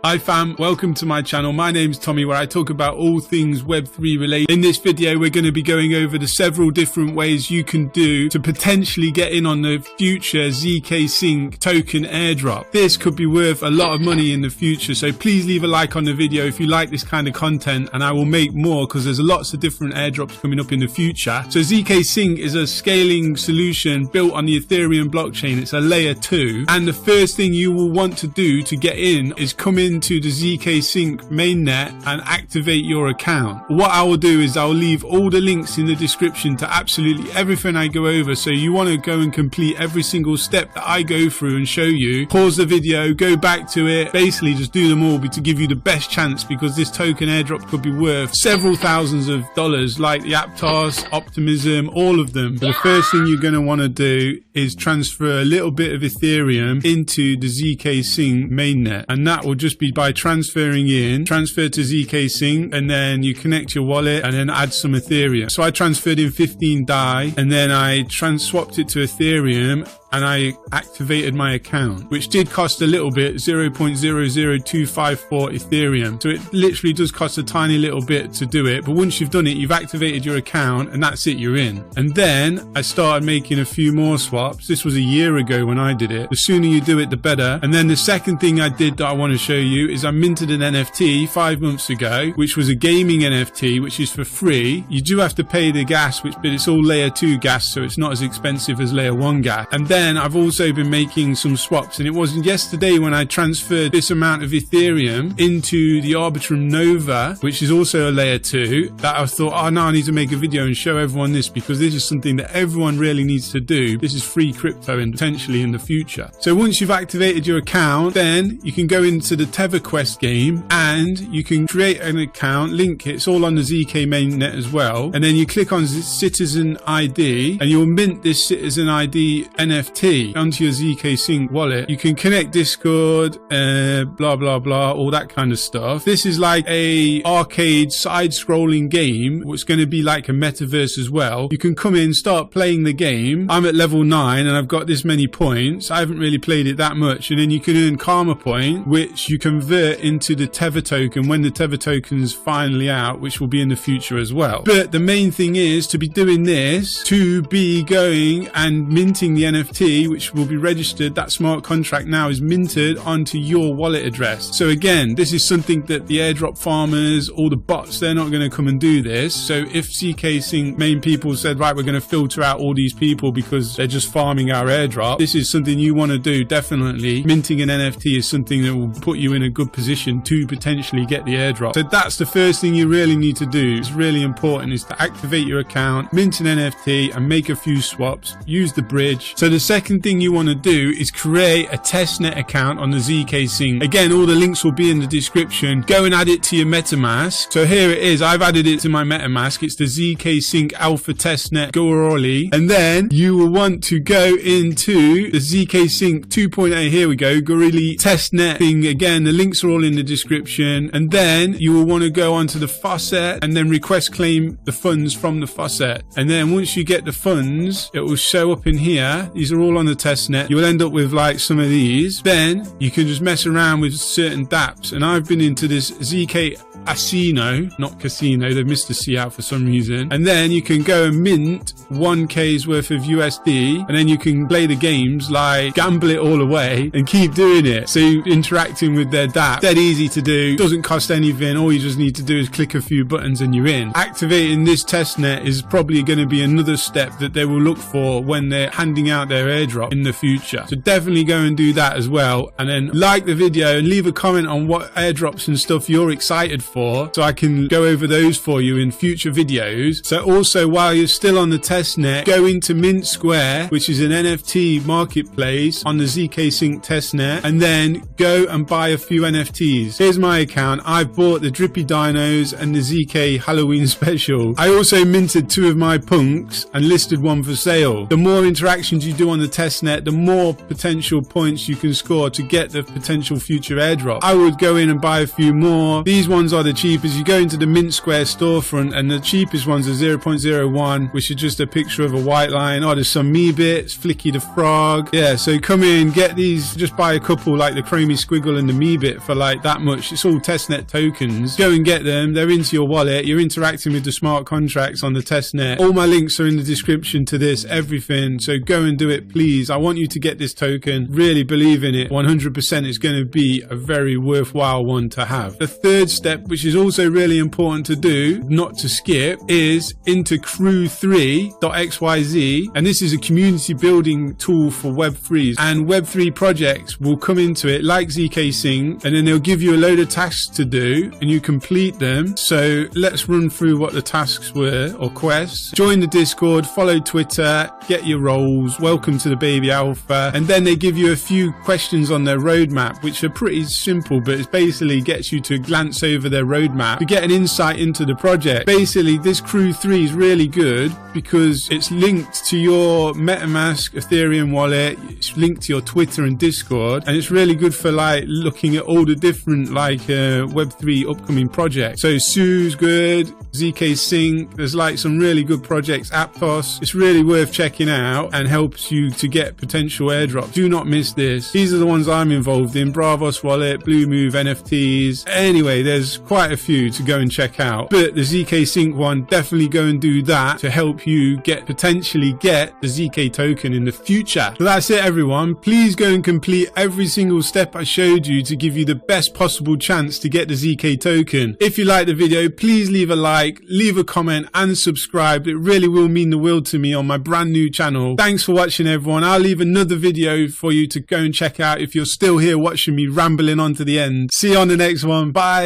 Hi fam, welcome to my channel. My name's Tommy, where I talk about all things Web3 related. In this video, we're going to be going over the several different ways you can do to potentially get in on the future Zksync token airdrop. This could be worth a lot of money in the future, so please leave a like on the video if you like this kind of content, and I will make more because there's lots of different airdrops coming up in the future. So Zksync is a scaling solution built on the Ethereum blockchain. It's a layer 2, and the first thing you will want to do to get in is come into the Zksync mainnet and activate your account. What I will do is I'll leave all the links in the description to absolutely everything I go over, so you want to go and complete every single step that I go through and show you. Pause the video, go back to it, basically just do them all to give you the best chance, because this token airdrop could be worth several thousands of dollars, like the aptos, optimism, all of them. But the first thing you're going to want to do is transfer a little bit of Ethereum into the Zksync mainnet, and that will just be by transferring in, transfer to Zksync, and then you connect your wallet and then add some Ethereum. So I transferred in 15 DAI, and then I swapped it to Ethereum, and I activated my account, which did cost a little bit, 0.00254 Ethereum. So it literally does cost a tiny little bit to do it, but once you've done it, you've activated your account, and that's it, you're in. And then I started making a few more swaps. This was a year ago when I did it. The sooner you do it, the better. And then the second thing I did that I want to show you is I minted an NFT 5 months ago, which was a gaming NFT, which is for free. You do have to pay the gas, but it's all layer 2 gas, so it's not as expensive as layer 1 gas. And then I've also been making some swaps, and it wasn't yesterday when I transferred this amount of Ethereum into the Arbitrum Nova, which is also a layer 2, that I thought, oh no, I need to make a video and show everyone this, because this is something that everyone really needs to do. This is free crypto and potentially in the future. So once you've activated your account, then you can go into the Tether Quest game and you can create an account, link it. It's all on the ZK mainnet as well, and then you click on Citizen ID and you'll mint this Citizen ID NFT onto your Zksync wallet. You can connect Discord, blah blah blah, all that kind of stuff. This is like a arcade side-scrolling game, which is going to be like a metaverse as well. You can come in, start playing the game. I'm at level 9 and I've got this many points. I haven't really played it that much, and then you can earn karma point, which you convert into the Tether token when the Tether token is finally out, which will be in the future as well. But the main thing is to be doing this, to be going and minting the NFT, which will be registered. That smart contract now is minted onto your wallet address. So again, this is something that the airdrop farmers, all the bots, they're not going to come and do this. So if Zksync main people said, right, we're going to filter out all these people because they're just farming our airdrop, this is something you want to do. Definitely minting an NFT is something that will put you in a good position to potentially get the airdrop. So that's the first thing you really need to do. It's really important, is to activate your account, mint an NFT, and make a few swaps. Use the bridge. So the second thing you want to do is create a testnet account on the Zksync. Again, all the links will be in the description. Go and add it to your metamask. So here it is. I've added it to my metamask. It's the Zksync alpha testnet Goroli. And then you will want to go into the Zksync 2.8. Here we go, Gorilla testnet thing. Again, the links are all in the description. And then you will want to go onto the faucet and then request claim the funds from the faucet. And then once you get the funds, it will show up in here. These are all on the testnet. You'll end up with like some of these. Then you can just mess around with certain dapps. And I've been into this zk Casino, not casino, they've missed the C out for some reason. And then you can go and mint 1K's worth of USD, and then you can play the games, like gamble it all away and keep doing it. So you're interacting with their dapp. Dead easy to do, doesn't cost anything. All you just need to do is click a few buttons and you're in. Activating this testnet is probably going to be another step that they will look for when they're handing out their airdrop in the future. So definitely go and do that as well, and then like the video and leave a comment on what airdrops and stuff you're excited for, so I can go over those for you in future videos. So also, while you're still on the testnet, go into Mint Square, which is an NFT marketplace on the Zksync testnet, and then go and buy a few NFTs. Here's my account. I've bought the Drippy Dinos and the ZK Halloween special. I also minted 2 of my punks and listed one for sale. The more interactions you do on the testnet, the more potential points you can score to get the potential future airdrop. I would go in and buy a few more. These ones are the cheapest. You go into the Mint Square storefront, and the cheapest ones are 0.01, which is just a a picture of a white line. Oh, there's some me bits, Flicky the frog. Yeah, so come in, get these, just buy a couple like the Chromie Squiggle and the me bit for like that much. It's all testnet tokens. Go and get them. They're into your wallet. You're interacting with the smart contracts on the testnet. All my links are in the description to this, everything. So go and do it, please. I want you to get this token. Really believe in it. 100% is going to be a very worthwhile one to have. The third step, which is also really important to do, not to skip, is into crew3.xyz, and this is a community building tool for Web3s, and Web3 projects will come into it like Zksync, and then they'll give you a load of tasks to do and you complete them. So let's run through what the tasks were, or quests. Join the Discord, follow Twitter, get your roles, welcome to the baby alpha, and then they give you a few questions on their roadmap, which are pretty simple, but it basically gets you to glance over their roadmap to get an insight into the project. Basically, this crew3 is really good because it's linked to your metamask ethereum wallet, it's linked to your Twitter and Discord, and it's really good for like looking at all the different like Web3 upcoming projects. So Sue's good, Zksync, there's like some really good projects, Aptos. It's really worth checking out and helps you to get potential airdrops. Do not miss this. These are the ones I'm involved in: Bravos wallet, Blue Move, NFTs. Anyway, there's quite a few to go and check out, but the Zksync one, definitely go and do that to help you potentially get the ZK token in the future. So that's it, everyone. Please go and complete every single step I showed you to give you the best possible chance to get the ZK token. If you like the video, please leave a like, leave a comment and subscribe. It really will mean the world to me on my brand new channel. Thanks for watching, everyone. I'll leave another video for you to go and check out if you're still here watching me rambling on to the end. See you on the next one. Bye.